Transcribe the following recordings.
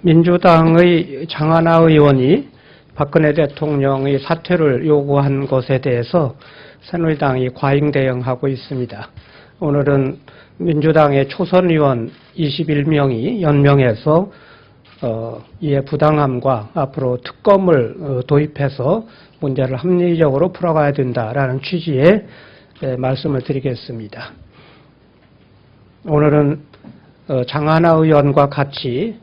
민주당의 장하나 의원이 박근혜 대통령의 사퇴를 요구한 것에 대해서 새누리당이 과잉 대응하고 있습니다. 오늘은 민주당의 초선 의원 21명이 연명해서 이에 부당함과 앞으로 특검을 도입해서 문제를 합리적으로 풀어가야 된다라는 취지의 말씀을 드리겠습니다. 오늘은 장하나 의원과 같이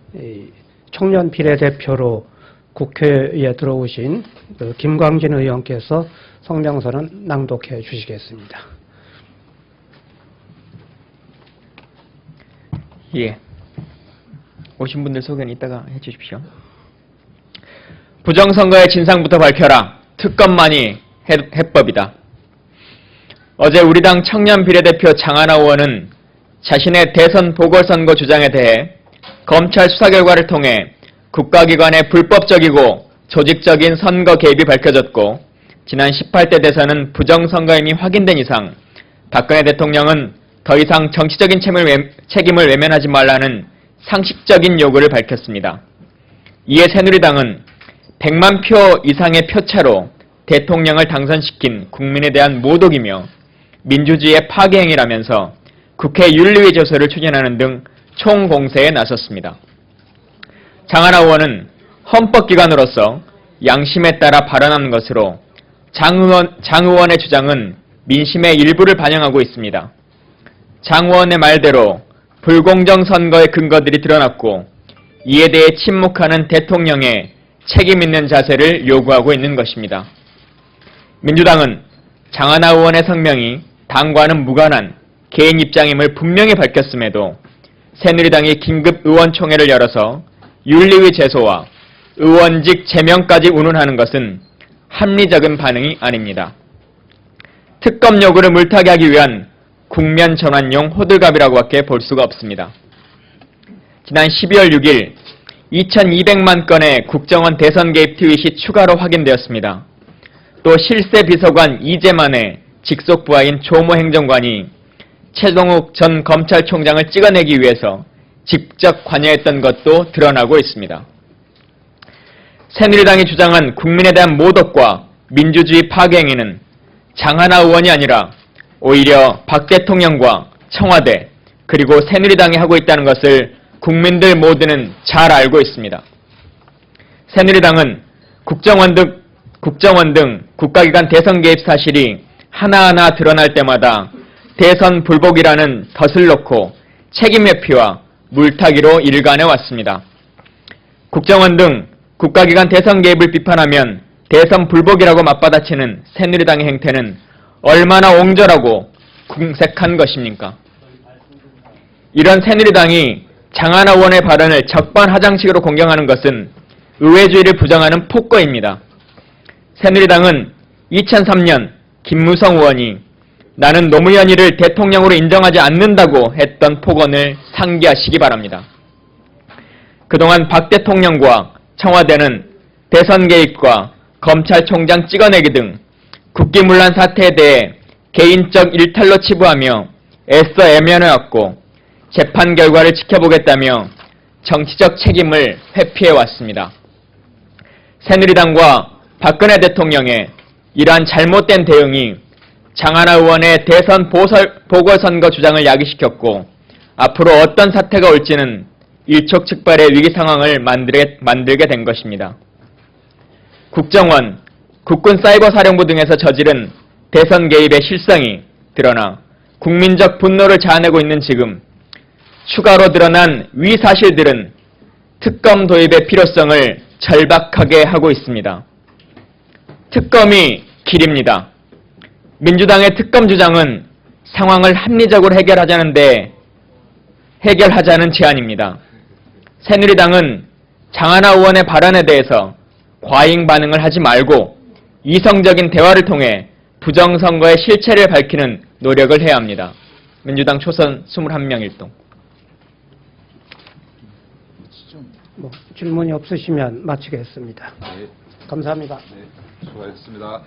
청년 비례대표로 국회에 들어오신 김광진 의원께서 성명서는 낭독해 주시겠습니다. 예. 오신 분들 소개는 이따가 해주십시오. 부정선거의 진상부터 밝혀라. 특검만이 해법이다. 어제 우리 당 청년 비례대표 장하나 의원은 자신의 대선 보궐선거 주장에 대해 검찰 수사 결과를 통해 국가기관의 불법적이고 조직적인 선거 개입이 밝혀졌고 지난 18대 대선은 부정선거임이 확인된 이상 박근혜 대통령은 더 이상 정치적인 책임을 외면하지 말라는 상식적인 요구를 밝혔습니다. 이에 새누리당은 100만 표 이상의 표차로 대통령을 당선시킨 국민에 대한 모독이며 민주주의의 파괴행위라면서 국회 윤리위 조서를 추진하는 등 총공세에 나섰습니다. 장하나 의원은 헌법기관으로서 양심에 따라 발언하는 것으로 장 의원의 주장은 민심의 일부를 반영하고 있습니다. 장 의원의 말대로 불공정 선거의 근거들이 드러났고 이에 대해 침묵하는 대통령의 책임 있는 자세를 요구하고 있는 것입니다. 민주당은 장하나 의원의 성명이 당과는 무관한 개인 입장임을 분명히 밝혔음에도 새누리당이 긴급 의원총회를 열어서 윤리위 제소와 의원직 제명까지 운운하는 것은 합리적인 반응이 아닙니다. 특검 요구를 물타기 하기 위한 국면 전환용 호들갑이라고밖에 볼 수가 없습니다. 지난 12월 6일 2200만 건의 국정원 대선 개입 트윗이 추가로 확인되었습니다. 또 실세 비서관 이재만의 직속 부하인 조모 행정관이 최동욱 전 검찰총장을 찍어내기 위해서 직접 관여했던 것도 드러나고 있습니다. 새누리당이 주장한 국민에 대한 모독과 민주주의 파괴 행위는 장하나 의원이 아니라 오히려 박 대통령과 청와대 그리고 새누리당이 하고 있다는 것을 국민들 모두는 잘 알고 있습니다. 새누리당은 국정원 등 국가기관 대선 개입 사실이 하나하나 드러날 때마다 대선 불복이라는 덫을 놓고 책임 회피와 물타기로 일관해 왔습니다. 국정원 등 국가기관 대선 개입을 비판하면 대선 불복이라고 맞받아치는 새누리당의 행태는 얼마나 옹졸하고 궁색한 것입니까? 이런 새누리당이 장하나 의원의 발언을 적반하장식으로 공격하는 것은 의회주의를 부정하는 폭거입니다. 새누리당은 2003년 김무성 의원이 나는 노무현이를 대통령으로 인정하지 않는다고 했던 폭언을 상기하시기 바랍니다. 그동안 박 대통령과 청와대는 대선 개입과 검찰총장 찍어내기 등 국기문란 사태에 대해 개인적 일탈로 치부하며 애써 애면해왔고 재판 결과를 지켜보겠다며 정치적 책임을 회피해왔습니다. 새누리당과 박근혜 대통령의 이러한 잘못된 대응이 장하나 의원의 대선 보궐선거 주장을 야기시켰고 앞으로 어떤 사태가 올지는 일촉즉발의 위기 상황을 만들게 된 것입니다. 국정원, 국군사이버사령부 등에서 저지른 대선 개입의 실상이 드러나 국민적 분노를 자아내고 있는 지금 추가로 드러난 위 사실들은 특검 도입의 필요성을 절박하게 하고 있습니다. 특검이 길입니다. 민주당의 특검 주장은 상황을 합리적으로 해결하자는 제안입니다. 새누리당은 장하나 의원의 발언에 대해서 과잉 반응을 하지 말고 이성적인 대화를 통해 부정선거의 실체를 밝히는 노력을 해야 합니다. 민주당 초선 21명 일동. 질문이 없으시면 마치겠습니다. 네. 감사합니다. 네, 수고하셨습니다.